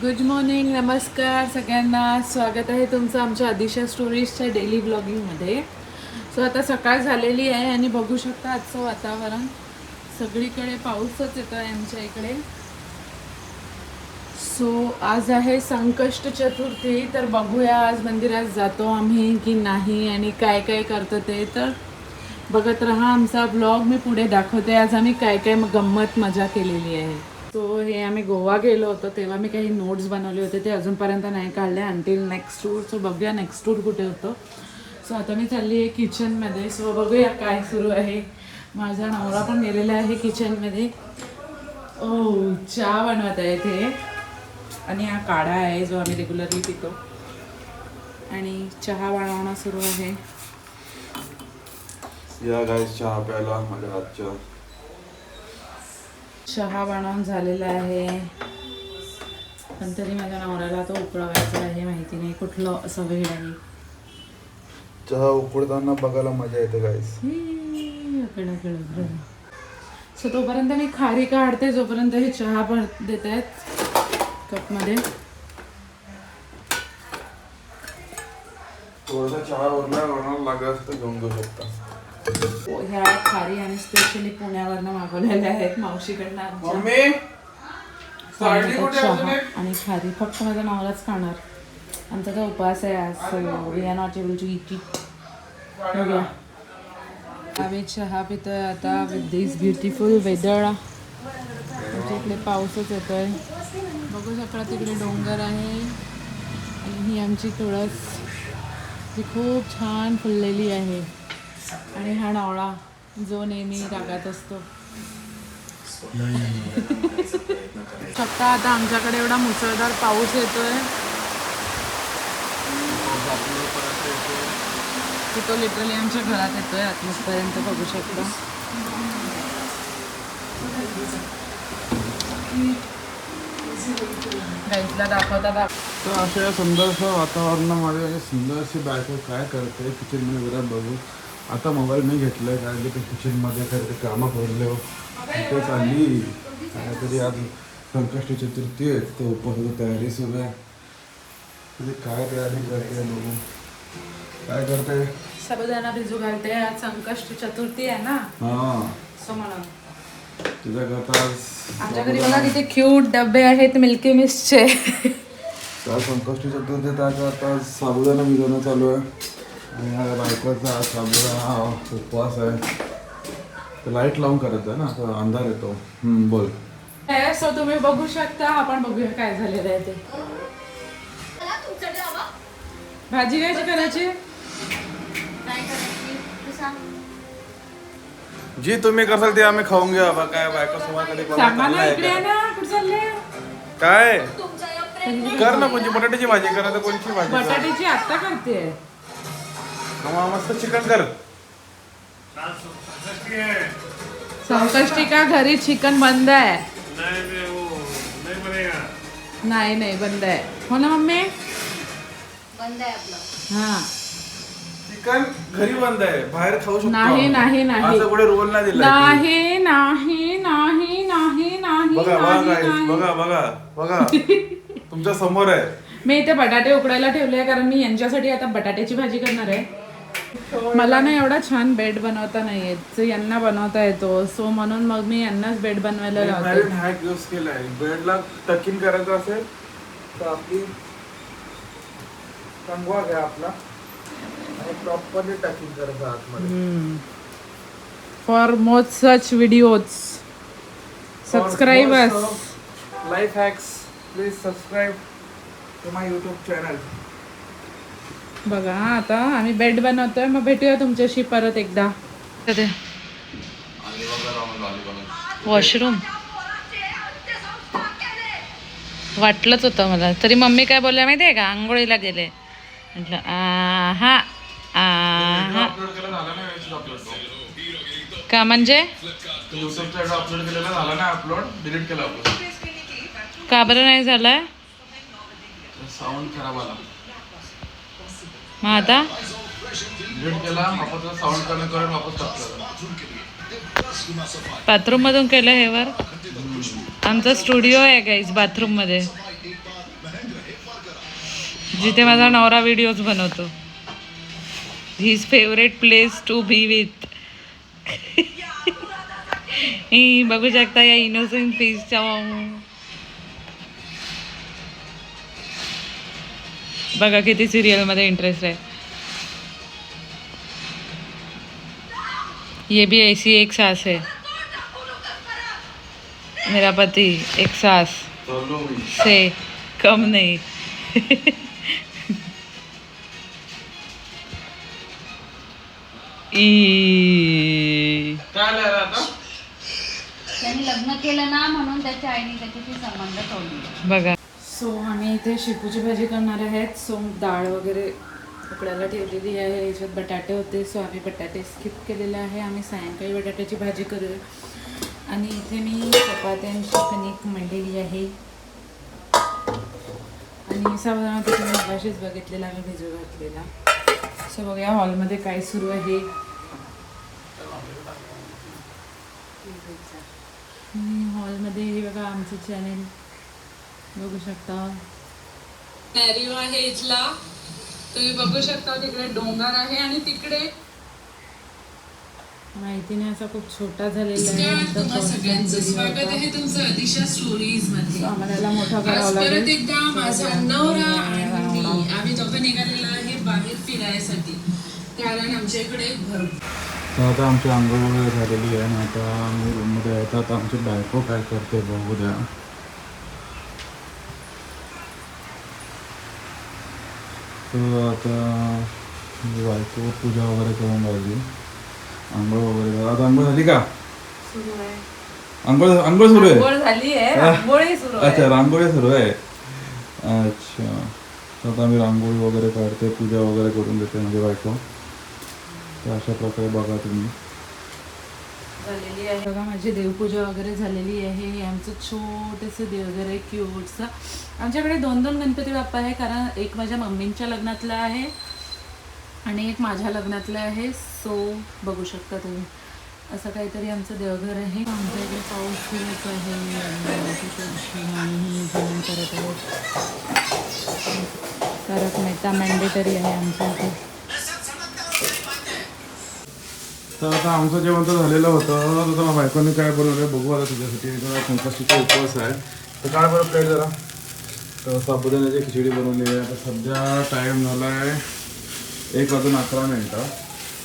Good morning, नमस्कार सगळ्यांना. स्वागत आहे तुमचं आमच्या आदिशा स्टोरीजच्या डेली ब्लॉगिंगमध्ये. सो आता सकाळ झालेली आहे आणि बघू शकता आजचं वातावरण सगळीकडे पाऊसच येतो आहे आमच्या इकडे. सो आज आहे संकष्ट चतुर्थी, तर बघूया आज मंदिरात जातो आम्ही की नाही आणि काय काय करतो ते तर बघत राहा आमचा ब्लॉग. मी पुढे दाखवते आज आम्ही काय काय गंमत मजा केलेली आहे. सो हे आम्ही गोवा गेलो होतो तेव्हा मी काही नोट्स बनवले होते, ते अजूनपर्यंत नाही काढले अंटिल नेक्स्ट टूर. सो बघूया नेक्स्ट टूर कुठे होतो. सो आता मी चालली आहे किचनमध्ये. सो बघूया काय सुरू आहे. माझा नवरा पण गेलेला आहे किचनमध्ये. ओ चहा बनवत आहे ते, आणि हा काढा आहे जो आम्ही रेग्युलरली पितो, आणि चहा बनवणं सुरू आहे. या गाईस चहा प्यायला माझ्या हातच्या. चहा बनवून झालेला आहे, पण तरी माझ्या नवऱ्याला तो उकळवायचा आहे. माहिती नाही कुठलं असं वेळ आहे. चहा उकळताना बघायला मजा येते गाईस. सो तोपर्यंत मी खारी काढते, जोपर्यंत हे चहा पण देत आहेत कपमध्ये. थोडासा चहा वरणार लागत तर घेऊन घेऊ शकता. ह्या खारी आणि स्पेशली पुण्यावरनं मागवलेल्या आहेत मावशीकडनं आमच्या. चहा आणि खारी फक्त माझा नवराच खाणार. आमचा तो उपवास आहे आज, so we are not able to eat it. बघूया. आम्ही चहा पितोय आता विथ दिस ब्युटिफुल वेदर. आमच्या इकडे पाऊसच येतोय. बघू शकता तिकडे डोंगर आहे आणि ही आमची तुळस जी खूप छान फुललेली आहे. आणि हा नवळा जो नेहमी रागात असतो. फक्त आता आमच्याकडे एवढा मुसळधार पाऊस येतोय की तो लिटरली आमच्या घरात येतोय आतपर्यंत. बघू शकता. गाईजला दाखवता. तर अशा सुंदरशा वातावरणामध्ये आणि सुंदरशी बायको काय करते किचनमध्ये जरा बघू. आता मोबाईल मी घेतलाय कारण की ते किचनमध्ये काहीतरी कामं पडले तिथे चालली. काहीतरी आज संकष्टी चतुर्थी आहे, तर उपवासाची तयारी सुरू आहे. तुझी काय तयारी करते बघू. काय करते? साबुदाणा भिजू घालते. आज संकष्ट चतुर्थी आहे ना, हां सो म्हणून तुझ्या करता आज आमच्या घरी बघा किती क्यूट डबे आहेत मिल्की मिस्टचे. त्या संकष्टी चतुर्थी त्याचा आता साबुदाणा भिजवणं चालू आहे. आणि हा बायकोचा साबुदाणा उपवास आहे. तर लाईट लावून करायचं आहे ना, तर अंधार येतो. बोल. सो तुम्ही बघू शकता. आपण बघूया काय झालेलं आहे ते. भाजी कशी करायची? जी तुम्ही करसाल ते आम्ही खाऊन घ्या. बाबा काय बायको समोर कधी सांगा ना, इकडे आहे ना. कुठे चालले? काय कर ना, कोणची बटाट्याची भाजी करा तर कोणची भाजी कर. बटाट्याची आत्ता करते. मस्त चिकन कर. संकष्टी का घरी चिकन बंद आहे? नाही बंद आहे. हो ना मम्मी? बंद आहे आपलं. हा. चिकन घरी बंद आहे, बाहेर खाऊ शकतो. नाही असं कुठे रोल नाही दिला. नाही. बघा तुमच्या समोर आहे. मी इथे बटाटे उकडायला ठेवले कारण मी यांच्यासाठी आता बटाट्याची भाजी करणार आहे. मला ना एवढा छान बेड बनवता नाही येत, यांना बनवता येतो. सो म्हणून मग मी यांनाच बेड बनवायला लावते. नवीन हॅक यूज केलाय. बेडला टकिंग करायचं असेल तर आपली कंगवा घ्या आपला आणि प्रॉपरली टकिंग करायचं आतमध्ये. For more such videos subscribe us. Life hacks please subscribe to my YouTube channel. बघा आता आम्ही बेड बनवतोय. मग भेटूया तुमच्याशी परत एकदा. वॉशरूम वाटलंच होतं मला. तरी मम्मी काय बोलल्या माहिती आहे का? आंघोळीला गेले म्हटलं. हा का म्हणजे का बरं नाही झालंय? साऊंड खराब आला. मग आता बाथरूम मधून केलं हे वर. आमचा स्टुडिओ आहे गाईज बाथरूम मध्ये. जिथे माझा नवरा व्हिडिओज बनवतो. His favourite place to be with. बघू शकता या इनोसेंट फेसच्या. बघा किती सिरियल मध्ये इंटरेस्ट आहे. ये भी ऐसी एक सास है. मेरा पति एक सास से कम नहीं. त्यांनी लग्न केलं ना म्हणून त्याच्या आईने त्याच्याशी संबंध तोडले. बघा. सो आम्ही इथे शेपूची भाजी करणार आहेत. सो डाळ वगैरे उकडायला ठेवलेली आहे. याच्यात बटाटे होते, सो आम्ही बटाटे स्किप केलेले आहे. आम्ही सायंकाळी बटाट्याची भाजी करूया. आणि इथे मी चपात्यांची कणिक मळलेली आहे. आणि साबुदाणा तर तुम्ही मगाशीच बघितलेला, आम्ही भिजू घातलेला. सो बघूया हॉलमध्ये काय सुरू आहे. हॉलमध्ये हे बघा आमचं चॅनेल बघू शकता. पॅरिओ आहे इथला, तुम्ही बघू शकता. तिकडे डोंगर आहे आणि तिकडे माहिती नाही असा खूप छोटा झालेला आहे. स्वागत आहे तुमचं अदिशा स्टोरीज मध्ये. आम्हाला मोठा करावा लागेल. परत एकदा माझा नवरा आणि मी आम्ही दोघं निघालेलो आहे बाहेर फिरायसाठी, कारण आमच्या इकडे तर आता आमची आंघोळ वगैरे झालेली आहे. आणि आता आम्ही रूममध्ये आहे. तर आता आमची बायको काय करते बघू द्या. तर आता बायको पूजा वगैरे करून राहिली. आंघोळ वगैरे. आता आंघोळ झाली का? आंघोळ आंघोळ सुरू आहे. झाली आहे. रांगोळी सुरू आहे. अच्छा, रांगोळी सुरू आहे. अच्छा, तर आता आम्ही रांगोळी वगैरे काढते, पूजा वगैरे करून देते म्हणजे बायको. तर अशा प्रकारे बघा तुम्ही. झालेली आहे बघा माझी देवपूजा वगैरे झालेली आहे. हे आमचं छोटंसं देवघर आहे, क्यूटचं. आमच्याकडे 2 गणपती बाप्पा आहे, कारण एक माझ्या मम्मींच्या लग्नातला आहे आणि एक माझ्या लग्नातलं आहे. सो बघू शकता तुम्ही, असं काहीतरी आमचं देवघर आहे. आमच्या इकडे पाऊस सुरूच आहे आणि जेवण करत आहे. तारक मेहता मॅन्डेटरी आहे आमच्या इथे. तर आता आमचं जेवण तर झालेलं होतं. तर मला बायकोने काय बनवलं बघू आता तुझ्यासाठी. जरा संकष्टीचा उपवास आहे. तर काय बरं प्लेट जरा. तर साबुदाण्याची खिचडी बनवली आहे. आता सध्या टाईम झाला आहे 1:11.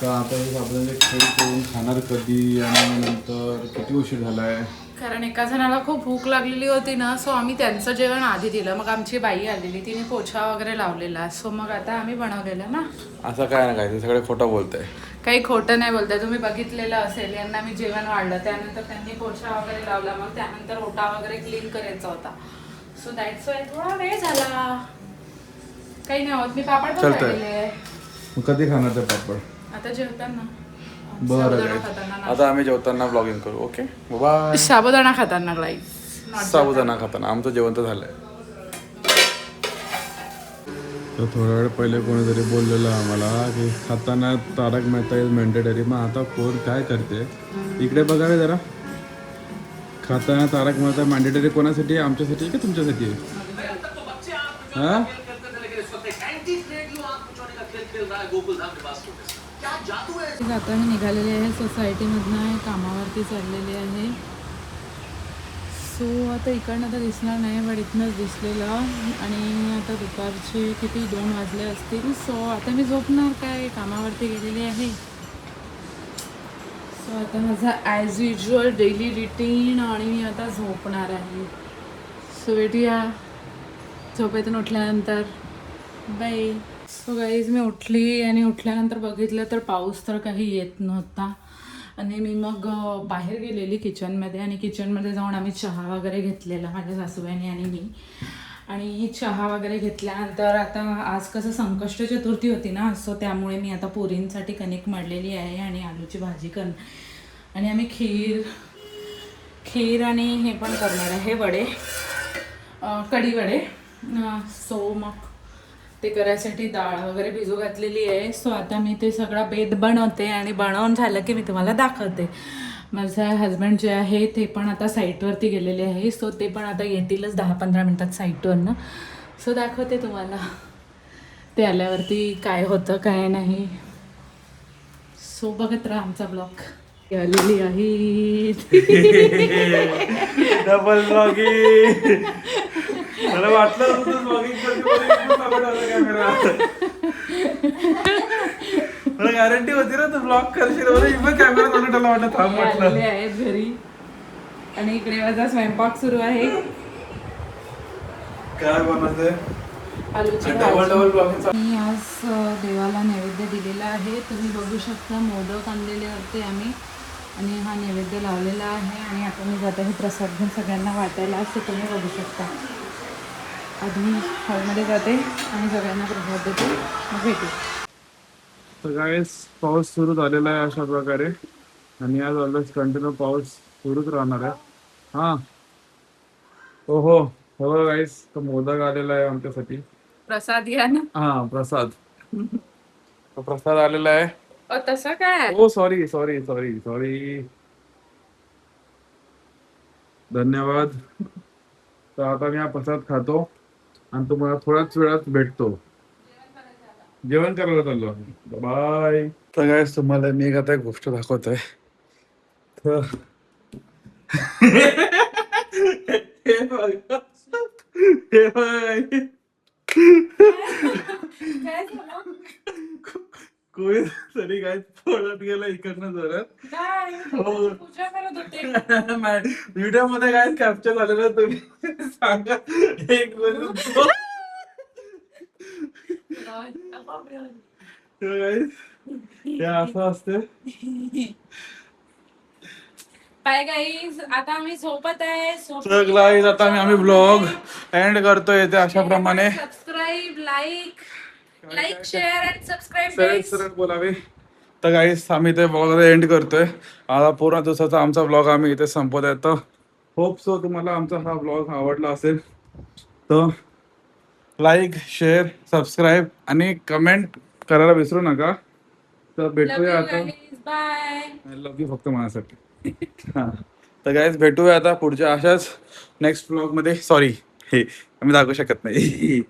तर आता हे साबुदाण्याची खिचडी करून खाणार कधी आणि नंतर किती उशीर झाला आहे. कारण एका जणाला खूप भूक लागलेली होती ना, सो आम्ही त्यांचं जेवण आधी दिलं. मग आमची बाई आलेली, तिने पोछा वगैरे लावलेला. सो मग आता आम्ही बनवलेलं ना. असं काय ना काय ते सगळे खोटं बोलतंय. काही खोटं नाही बोलताय. तुम्ही बघितलेलं असेल, यांना मी जेवण वाढलं, त्यानंतर त्यांनी पोछा वगैरे लावला, मग त्यानंतर ओटा वगैरे क्लीन करायचा होता. सो दॅट्स वाय थोडा वेळ झाला. काही नाही होत. मी पापड पण काढलेले आहे. कधी खाणार ते पापड? आता जेवताना. बरं, आता आम्ही जेवताना ब्लॉगिंग करू. Okay, bye. साबुदाणा खाताना लाईव्ह. साबुदाणा खाताना आमचं जेवण तर झालंय. तर थोडा वेळ पहिले कोणीतरी बोललेलं आम्हाला की खाताना तारक मेहता इज मॅन्डेटरी. मग आता कोण काय करते इकडे बघावे जरा. खाताना तारक मेहता मॅन्डेटरी कोणासाठी? आमच्यासाठी की तुमच्यासाठी? हां, आता मी निघालेले आहे सोसायटीमधनं, कामावरती चाललेले आहे. सो आता इकडनं तर दिसणार नाही, बट इथनंच दिसलेलं. आणि आता दुपारचे किती 2 वाजले असतील. सो आता मी झोपणार, काय कामावरती गेलेली आहे. सो आता माझा ॲज युजल डेली रुटीन आणि मी आता झोपणार आहे. सो भेटूया झोपेतून उठल्यानंतर. बाय. सो गाईज मी उठली आणि उठल्यानंतर बघितलं तर पाऊस तर काही येत नव्हता. आणि मी मग बाहेर गेलेली किचनमध्ये, आणि किचनमध्ये जाऊन आम्ही चहा वगैरे घेतलेला माझ्या सासूबाईंनी आणि मी. आणि चहा वगैरे घेतल्यानंतर आता आज कसं संकष्ट चतुर्थी होती ना, सो त्यामुळे मी आता पोरींसाठी कणिक मळलेली आहे आणि आलूची भाजी आणि आम्ही खीर आणि हे पण करणार आहे, वडे, कढी वडे. सो मग ते करायसाठी डाळ वगैरे भिजू घातलेली आहे. सो आता मी ते सगळा बेत बनवते आणि बनवून झालं की मी तुम्हाला दाखवते. माझा हस्बंड जे आहे ते पण आता साईटवरती गेलेले आहे. सो ते पण आता येतीलच 10-15 मिनटात साईटवरनं. सो दाखवते तुम्हाला ते आल्यावरती काय होतं काय नाही. सो बघत राहा आमचा ब्लॉग. आलेली आहे डबल ब्लॉगिंग. मला वाटलं तू ब्लॉगिंग कॅमेरा. मला गॅरंटी होती ना तू ब्लॉग करशील. कॅमेरा चालू वाटत थांब म्हटलं. आलेले आहेत घरी आणि इकडे माझा स्वयंपाक सुरू आहे. काय बनवते? आलूची डबल भाजी. ब्लॉगिंग. मी आज देवाला नैवेद्य दिलेला आहे. तुम्ही बघू शकता मोदक आणलेले होते आम्ही आणि हा नैवेद्य लावलेला आहे. आणि आता मी जाते हे प्रसाद घेऊन सगळ्यांना वाटायला. असं तुम्ही बघू शकता. आधी मी हॉलमध्ये जाते आणि सगळ्यांना प्रसाद देते. मग भेटू. तर गाईस पाऊस सुरू झालेला आहे अशा प्रकारे आणि आज ऑलवेज कंटिन्यू पाऊस सुरूच राहणार आहे. हा हो हो गाईस तो मोदक आलेला आहे आमच्यासाठी. प्रसाद घ्या ना. हा प्रसाद. तो प्रसाद आलेला आहे. तसं काय? हो सॉरी सॉरी सॉरी सॉरी. धन्यवाद. तर आता मी हा प्रसाद खातो आणि तुम्हाला थोड्याच वेळात भेटतो. जेवण करायला चाललो. बाय. तर काय तुम्हाला मी आता एक गोष्ट दाखवतोय. तर हे बघा. हे बघा. कोणी तरी काय पळत गेला इकडनं जोरात. व्हिडिओ मध्ये काय कॅप्चर झालेलं तुम्ही सांगा. एक हे असं असते. Bye guys. आता आम्ही सोबत आहे. तर गाईज आता आम्ही ब्लॉग एंड करतोय इथे अशा प्रमाणे. Subscribe, like, share and subscribe. सरळ सरळ बोलावे. तर गाईज आम्ही ते ब्लॉग एंड करतोय. आता पूर्ण दिवसाचा आमचा ब्लॉग आम्ही इथे संपवत आहे. तर होप सो तुम्हाला आमचा हा ब्लॉग आवडला असेल. तर लाईक, शेअर, सबस्क्राईब आणि कमेंट करायला विसरू नका. तर भेटूया आता. बाय. आय लव्ह यू फक्त माझ्यासाठी. हां तर गाईज भेटूया आता पुढच्या अशाच नेक्स्ट ब्लॉगमध्ये. सॉरी हे आम्ही दाखवू शकत नाही.